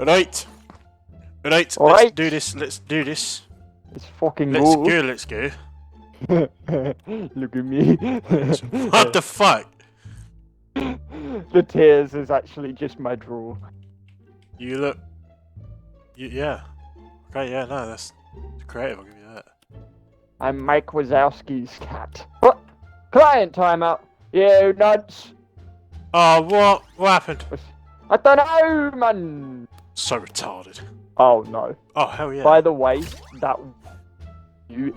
Alright. Alright, Alright. let's do this, let's do this. It's fucking Let's cool. go, let's go. Look at me. What the fuck? The tears is actually just my drool. You look... yeah. Okay, yeah, no, that's creative, I'll give you that. I'm Mike Wazowski's cat. What? Client timeout. You nuts. Oh, what? What happened? I don't know, man. So retarded. Oh no. Oh, hell yeah. By the way, that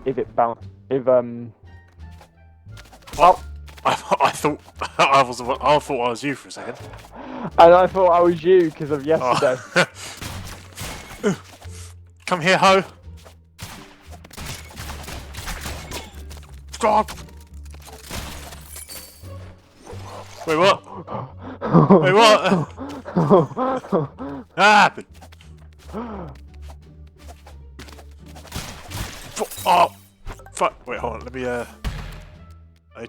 if it bounced, Oh, I thought I thought I was you for a second. And I thought I was you because of yesterday. Oh. Come here, ho. God. Wait, what? Wait, what? What happened? Oh, fuck. Wait, hold on. Let me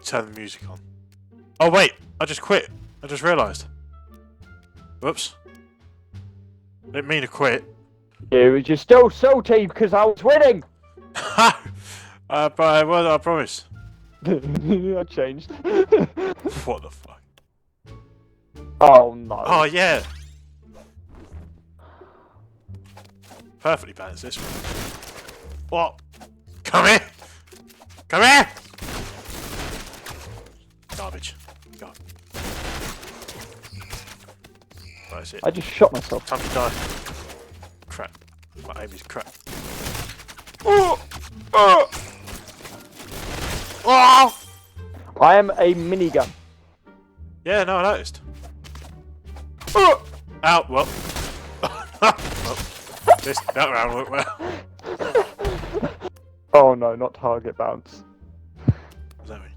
turn the music on. Oh, wait. I just quit. I just realised. Whoops. Didn't mean to quit. You're still salty because I was winning. But I promise. I changed. What the fuck? Oh no. Oh, yeah. Perfectly balanced this one. What? Come here! Come here! Garbage. God. That's it. I just shot myself. Time to die. Crap. My aim is crap. Oh! Oh! Oh! I am a minigun. Yeah, no, I noticed. Oh! Ow, well. Well, that round went well. Oh no, not target bounce. What does that mean?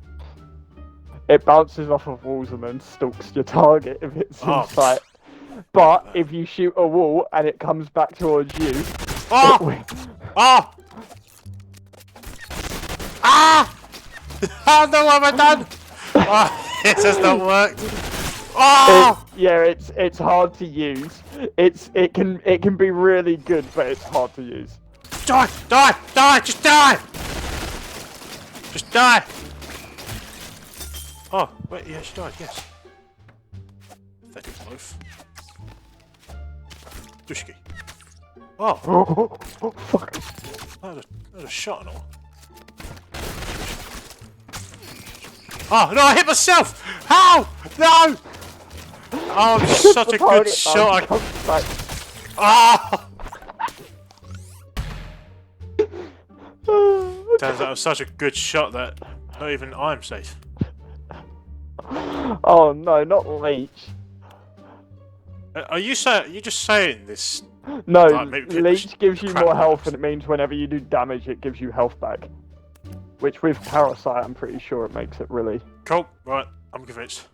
It bounces off of walls and then stalks your target if it's in Oh. sight. But if you shoot a wall and it comes back towards you, Oh! Oh! Ah! Oh no, what have I done? Oh, it has not worked. Oh! it's hard to use. It can be really good, but it's hard to use. Die! Die! Die! Just die! Just die! Oh, wait, yeah, she died, yes. Pathetic loaf. Dushki. Oh! Oh, fuck. That was a shot and all. Oh, no, I hit myself! How? No! Oh, such a good shot. Oh! Turns out it was such a good shot that not even I'm safe. Oh no, not leech. Are you just saying this? No, Like, maybe leech gives you crap more health, box. and it means whenever you do damage, it gives you health back. Which with parasite, I'm pretty sure it makes it really. Cool, right, I'm convinced.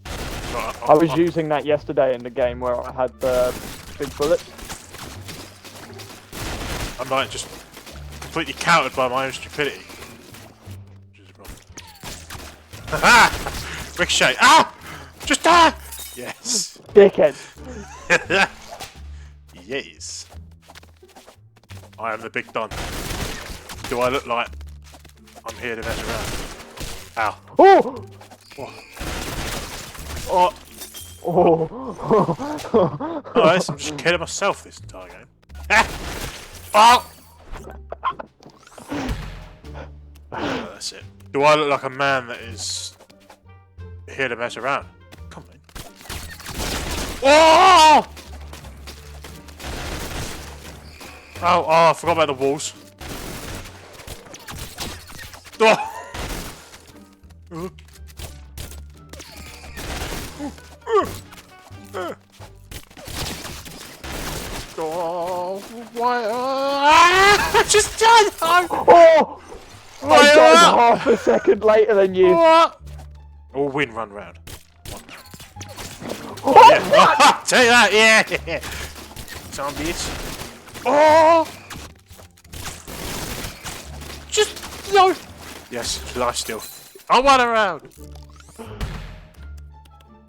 Right, I was using that yesterday in the game where I had the big bullets. I'm like just completely countered by my own stupidity. Which is a problem. Ha! Ricochet! Ah! Just die! Yes. Dickhead. Yes. I am the big Don. Do I look like I'm here to mess around? Ow. Oh! Oh! Oh! Nice, I'm just killing myself this entire game. Oh! Oh, that's it. Do I look like a man that is here to mess around? Come on. Oh! Oh, I forgot about the walls. Oh! Oh, why? I just died! Oh! I died half a second later than you. What? All win run round. Oh, Yeah. Take that, yeah! Some bitch. Oh! Just no! Yes, life still. I won a round!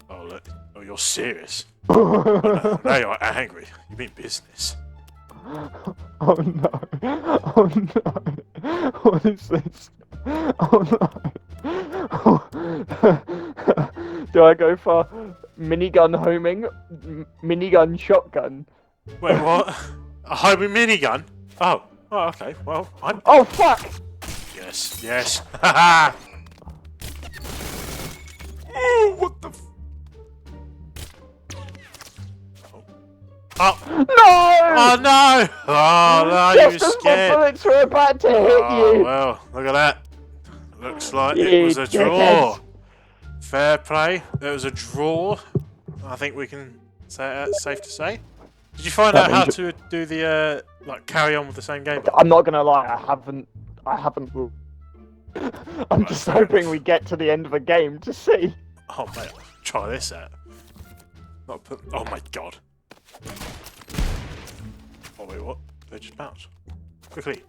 Oh, look. Oh, you're serious. Oh, no, now you're angry. You mean business. Oh no. Oh no. What is this? Oh no. Do I go for minigun homing? Minigun shotgun? Wait, what? A homing minigun? Oh, okay. Well, I'm. Oh fuck! Yes, yes. Haha! Oh, what the f. Oh. No! Oh no! Oh no, you were Just as my scared. bullets were about to hit Oh, you! well, look at that. Looks like You it was a draw. dickheads. Fair play. It was a draw. I think we can say that's safe to say. Did you find That out how means to do the like carry on with the same game? I'm not gonna lie, I haven't. I'm just hoping we get to the end of the game to see. Oh mate, try this out. Not put. Oh my god. Oh wait, what? They just bounce. Quickly.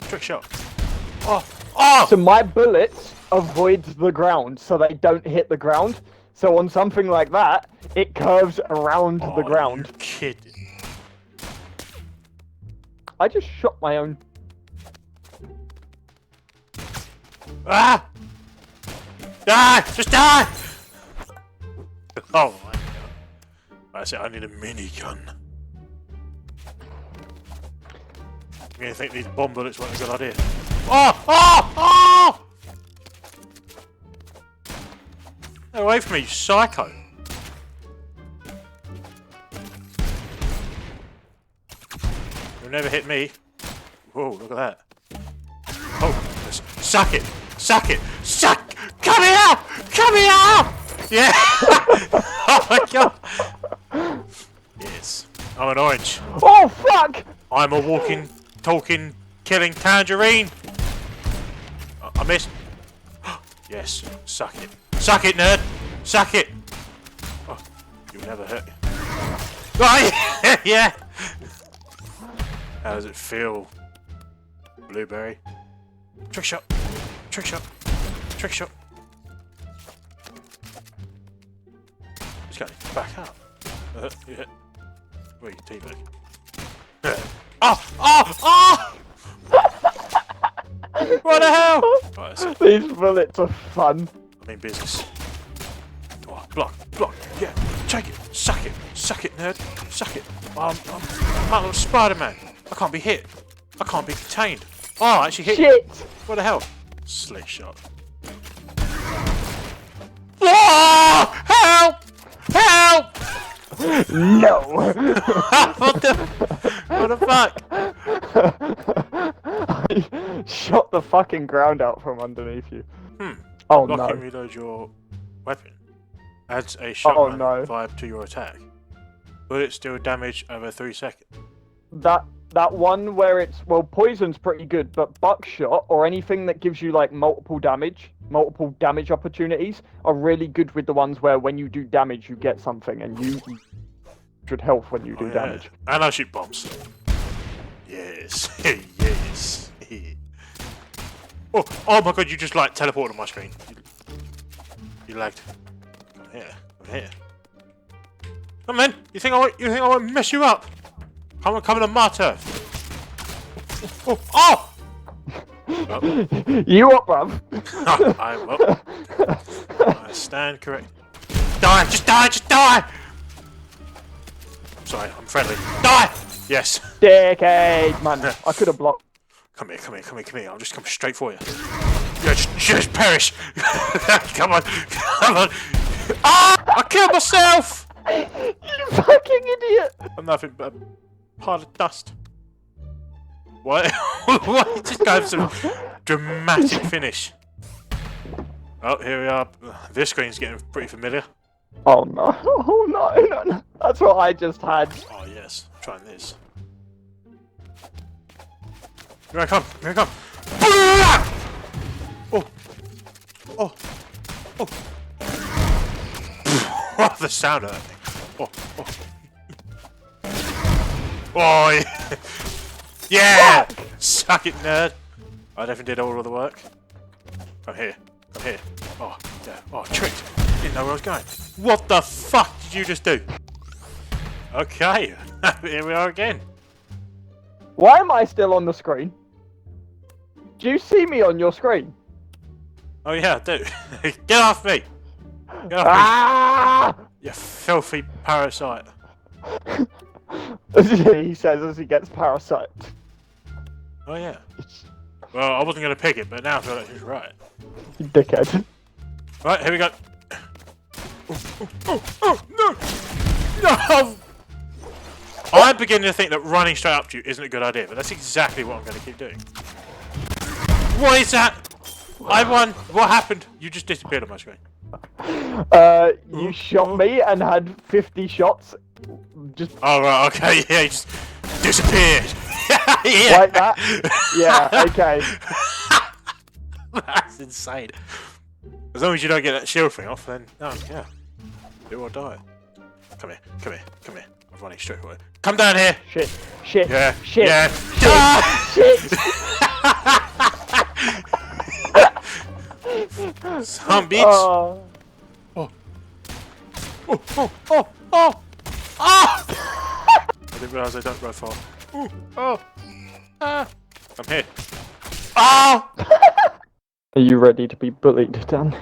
Trick shot. Oh! Oh! So my bullets avoid the ground, so they don't hit the ground. So on something like that, it curves around the ground. You kidding? I just shot my own. Ah! Die! Just die! Oh my god. That's it, I need a minigun. I'm gonna think these bomb bullets weren't a good idea. Oh! Oh! Oh! Get away from me, you psycho! You'll never hit me. Whoa, look at that. Oh, suck it! Suck it! Suck! Come here! Come here! Yeah! Oh my god! Yes. I'm an orange. Oh fuck! I'm a walking, talking, killing tangerine. I missed. Yes. Suck it. Suck it, nerd! Suck it! Oh, you'll never hurt me. Oh, yeah! How does it feel? Blueberry. Trick shot. Trick shot. Trick shot. Just gotta back up. Yeah. Where you teabag? Oh! Oh! Oh! What the hell? Right, that's it. These bullets are fun. I'm in business. Oh, block, block, yeah. Take it, suck it, nerd. Suck it. I'm little Spider-Man. I can't be hit. I can't be contained. Oh, I actually hit. Shit! What the hell? Slick shot. Whoa! Help! Help! No! What the fuck? I shot the fucking ground out from underneath you. Oh Lock and no. reload your weapon. Adds a shotgun no. vibe to your attack. Bullets deal damage over 3 seconds. That one where it's, well, poison's pretty good, but buckshot or anything that gives you like multiple damage opportunities are really good with the ones where when you do damage you get something and you should health when you do damage. And I shoot bombs. Yes. Yes. Oh my god, you just like teleported on my screen. You lagged. Come here. Come here. Come on, you think I won't mess you up? Come on my turf. Oh! Oh! You up, bruv? I'm up. I stand correct. Die! Just die! Just die! Sorry, I'm friendly. Die! Yes. Decade, man. I could have blocked. Come here. I'll just come straight for you. Yeah, just perish. Come on. Ah! I killed myself! You fucking idiot! I'm nothing but a pile of dust. What? What? Just got some dramatic finish. Oh, here we are. This screen's getting pretty familiar. Oh no. Oh no. That's what I just had. Oh yes, I'm trying this. Here I come. Oh. Oh, the sound of that thing. Oh, yeah. Yeah! Suck it, nerd. I definitely did all of the work. Come here. Oh, yeah. Oh, tricked. didn't know where I was going. What the fuck did you just do? Okay, here we are again. Why am I still on the screen? Do you see me on your screen? Oh yeah, I do. Get off me! Get off Ah! me, you filthy parasite. He says as he gets parasite. Oh yeah. Well, I wasn't going to pick it, but now I feel like he's right. You dickhead. Right, here we go. Oh, no! No! I'm beginning to think that running straight up to you isn't a good idea, but that's exactly what I'm going to keep doing. What is that? I won. What happened? You just disappeared on my screen. You shot me and had 50 shots. Just Oh, right, okay, yeah, he just disappeared. Yeah. like that? Yeah, okay. That's insane. As long as you don't get that shield thing off, then, no, yeah. Do or die. Come here, come here, come here. I'm running straight away. Come down here! Shit, shit, Yeah, shit, yeah. shit, Ah! shit. Some bitch! Oh, oh, oh, oh, oh! I didn't realise they don't go far. Ooh, oh! Ah! I'm here. Oh! Are you ready to be bullied, Dan?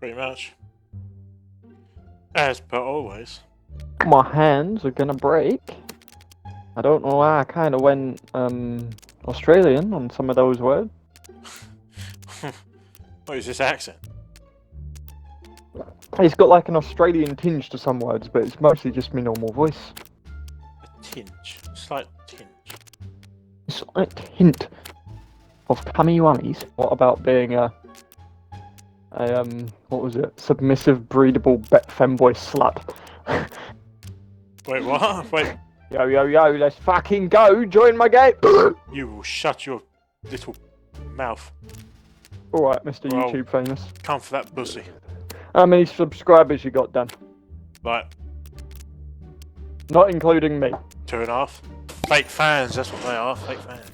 Pretty much. As per always. My hands are gonna break. I don't know why I kind of went Australian on some of those words. What is this accent? It's got like an Australian tinge to some words, but it's mostly just my normal voice. A tinge. Slight tinge. A slight hint of cummy wummies. What about being a what was it? Submissive, breedable, femboy slut. Wait, what? Wait. Yo, yo, yo, let's fucking go! Join my game! You will shut your little mouth. Alright, Mr. Well, YouTube famous. Come for that pussy. How many subscribers you got, Dan? Like, Not including me. 2.5. Fake fans, that's what they are. Fake fans.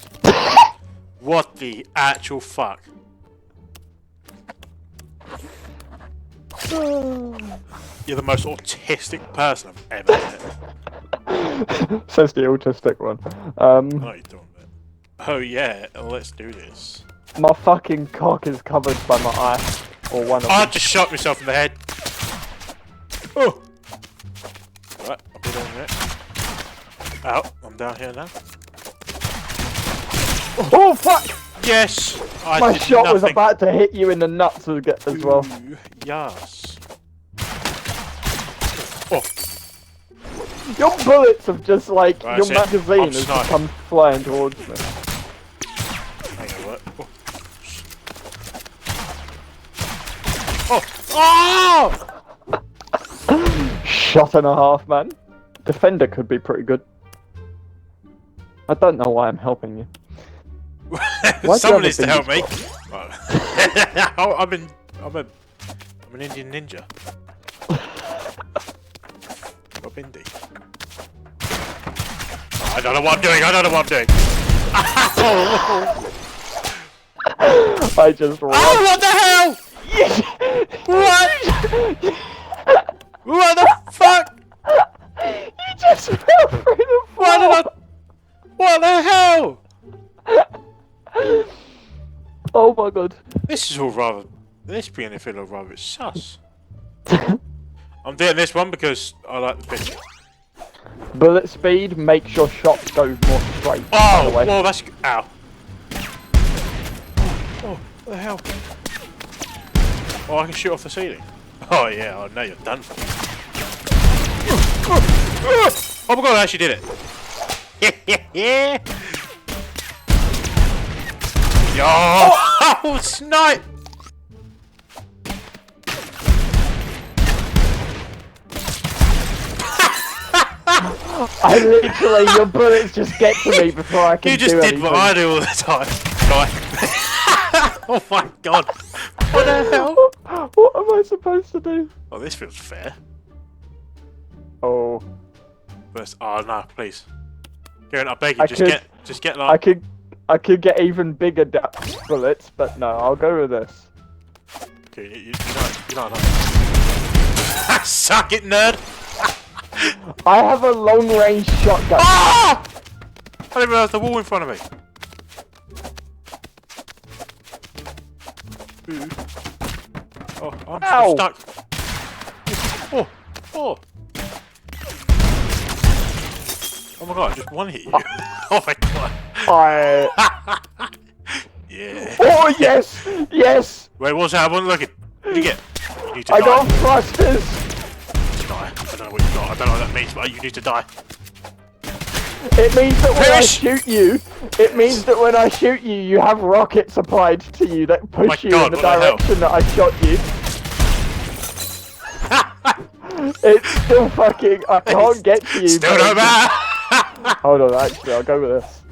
What the actual fuck? You're the most autistic person I've ever met. Says the autistic one. I know you're doing that. Oh yeah, let's do this. My fucking cock is covered by my eye. Or one of I them. just shot myself in the head. Oh! Right, I'll be down there. Out, I'm down here now. Oh fuck! Yes! I My did shot was nothing. about to hit you in the nuts as well. Ooh, yes. Oh, Your bullets have just like, Right, your that's it. magazine I'm has sniping. come flying towards me. hang on, what? Oh! Oh! Shot and a half, man. Defender could be pretty good. I don't know why I'm helping you. Oh! Someone you needs to have help a me. I'm an Indian ninja. A bindi. I don't know what I'm doing. I don't know what I'm doing. I just ran. Oh, what the hell? What? What the fuck? You just fell through the What floor! did I... What the hell? Oh my god. This is all rather... This beginning to feel all rather sus. I'm doing this one because I like the picture. Bullet speed makes your shots go more straight. by Oh, the way. well, that's... Ow. Oh, what the hell? Oh, I can shoot off the ceiling. Oh, yeah, oh, now you're done for. Oh my god, I actually did it. Yeah. Yo! Oh, snipe! I literally, your bullets just get to me before I can You just do did anything. what I do all the time. Right. Oh my god. What the hell? What am I supposed to do? Oh, this feels fair. Oh, First, oh no, please. Kieran, I beg you, I just get I like... could get even bigger bullets, but no, I'll go with this. Okay, you You know, suck it, nerd! I have a long-range shotgun. Ah! I didn't realise the wall in front of me. Ooh. Oh, I'm Ow. stuck. Oh, oh. Oh my god, just one hit you. Oh my god. Yeah. Oh yes! Yes! Wait, what's that? I wasn't looking. What did you get? You need to I die. got thrusters! Die. I don't know what you got. I don't know what that means, but you need to die. It means that when I Finish! shoot you, it means that when I shoot you, you have rockets applied to you that push you God, in the what the hell? direction that I shot you. It's still fucking. I can't get to you. Still but don't matter. Hold on, actually, I'll go with this.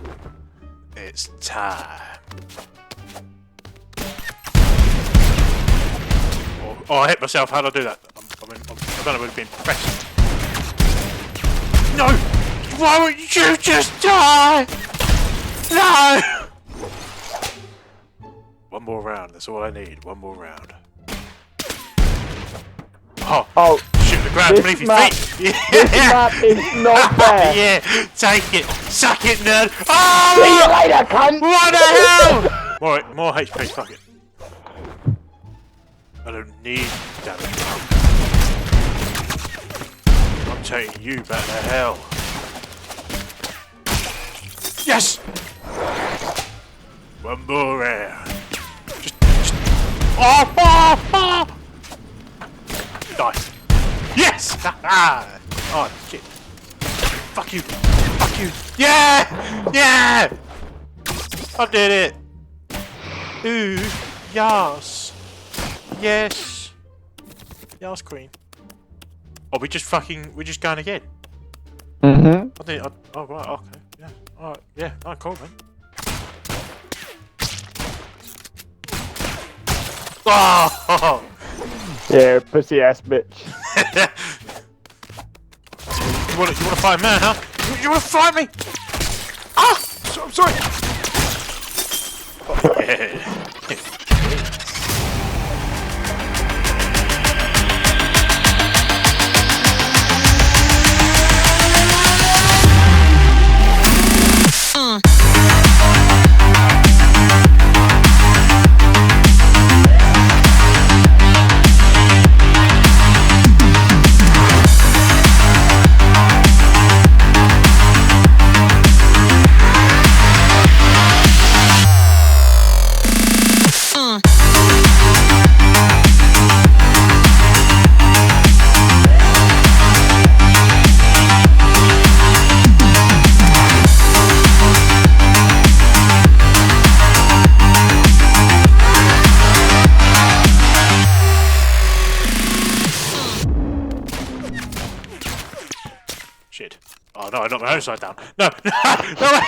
It's time. Oh, I hit myself. How do I do that? I don't know where it's been pressed. No! Why would you just die? No! One more round. That's all I need. One more round. Oh, shoot the ground beneath your feet. Yeah. This map is not fair. Yeah, take it. Suck it, nerd. Oh! See you later, cunt! What the hell? More HP. Fuck it. I don't need damage. I'm taking you back to hell. Yes! One more round. Just oh! Die. Yes! Oh, shit. Fuck you. Fuck you. Yeah! Yeah! I did it. Ooh, yes. Yes. Yes, queen. Oh, we're just going again. Mm-hmm. Oh, right, okay. Yeah. Alright, yeah. Oh, cool, man. Oh! Yeah, pussy ass bitch. You wanna fight a man, huh? You wanna fight me? Ah! I'm sorry. Oh, yeah. Shit. Oh no, I knocked my own side down. No, no, no,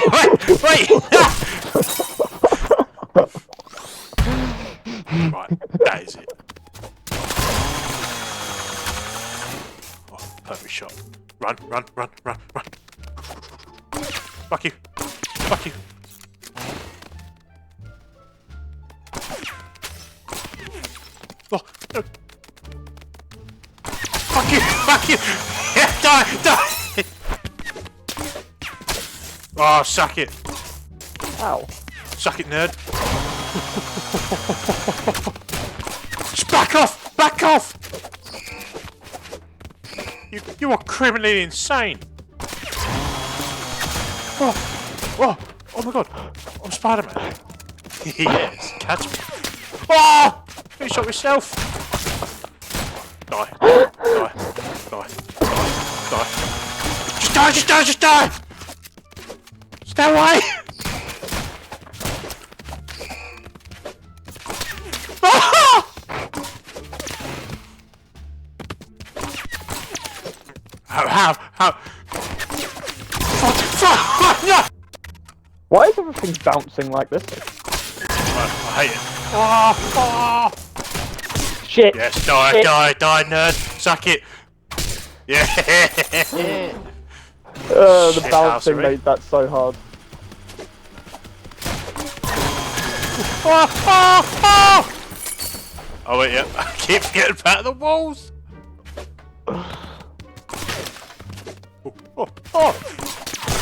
wait! Right, that is it. Oh, perfect shot. Run. Fuck you. Fuck you. Oh, no. Fuck you. Yeah, die. Oh, suck it. Ow. Suck it, nerd. Just back off. You are criminally insane. Oh my god. I'm Spider-Man. Yes, catch me. Oh! You shot yourself. Die. Just die. Stay away. How? Fuck! No! Why is everything bouncing like this? I hate it. Oh! Shit. Yes, die, nerd. Suck it. Yeah. The Shit, bouncing Housery. made that so hard. Oh wait, yeah. I keep getting back the walls. Oh.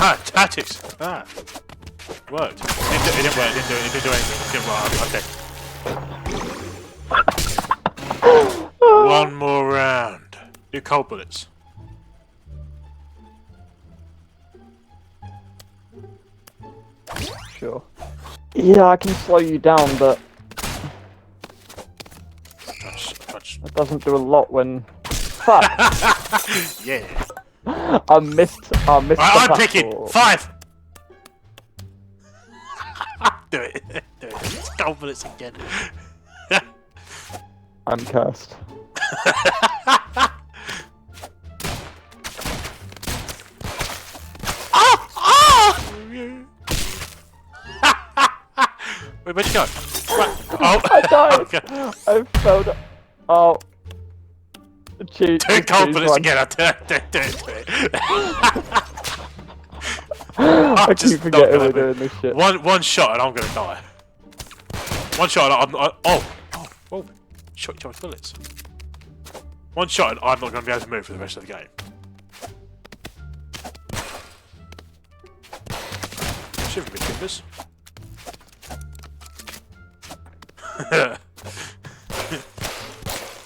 Ah, tactics. Ah. Worked. It didn't work. It didn't do anything. It didn't work. Okay. One more round. Do cold bullets. Sure. Yeah, I can slow you down, but that doesn't do a lot when. Fuck. Yeah. I missed. I'm picking 5. Do it. Do it. It's cold bullets again. I'm cursed. Wait, where'd you go? Right. Oh, I died. Okay. I failed. Oh. Do cold bullets again. Do it. I keep forgetting we're doing this shit. One shot and I'm gonna die. One shot and whoa. Shot charge bullets. One shot and I'm not gonna be able to move for the rest of the game. Shiver me timbers.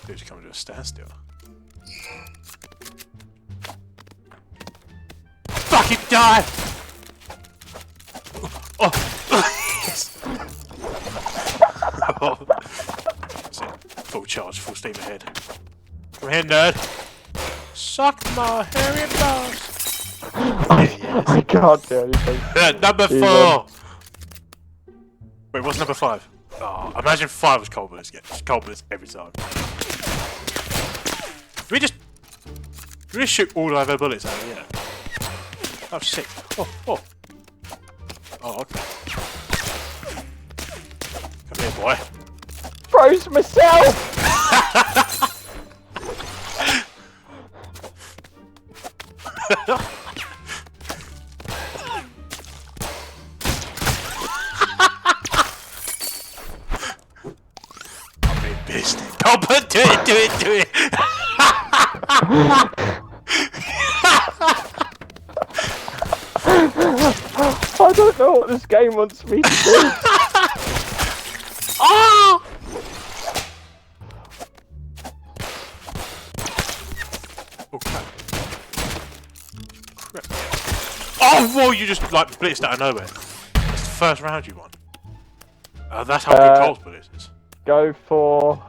Dude's coming to a standstill. Fucking die! Oh! Yes! Oh. That's it. Full charge, full steam ahead. Come here, nerd! Suck my hairy balls! I can't do anything. Number 4! Wait, what's number 5? Oh, imagine 5 was cold bullets again. Just cold bullets every time. Can we just shoot all of our bullets out of here? Oh, sick. Oh, okay. Come here, boy. Froze myself! I'm being pissed. Oh, but do it! I don't know what this game wants me to do. Oh! Oh, crap. Oh, whoa, you just, like, blitzed out of nowhere. That's the first round you won. That's how good cold bullets is. Go for...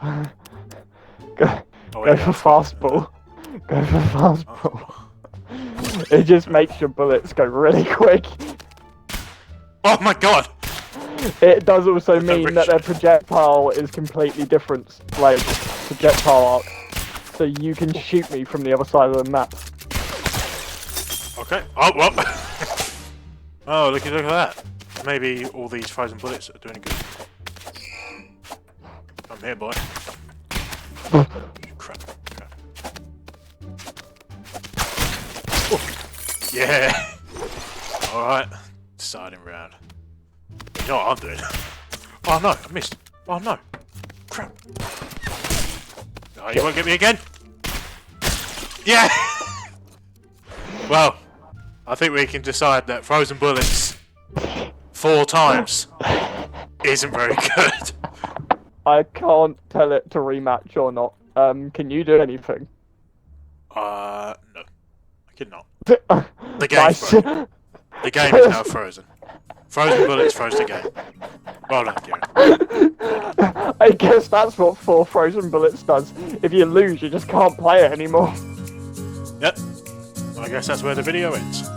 Go for fastball. Go for fastball. It just makes your bullets go really quick. Oh my god! It does also mean that their projectile is completely different, like, projectile arc. So you can shoot me from the other side of the map. Okay. Oh, well. Oh, look at that. Maybe all these frozen bullets are doing good. I'm here, boy. Crap. Oh. Yeah! Alright. Deciding round. You know what I'm doing? Oh no, I missed. Oh no. Crap. Oh, you won't get me again? Yeah! Well, I think we can decide that frozen bullets 4 times isn't very good. I can't tell it to rematch or not. Can you do anything? No. I cannot. The game's frozen. The game is now frozen. Frozen bullets froze the game. Well done, Kieran. Well done. I guess that's what 4 frozen bullets does. If you lose, you just can't play it anymore. Yep. I guess that's where the video ends.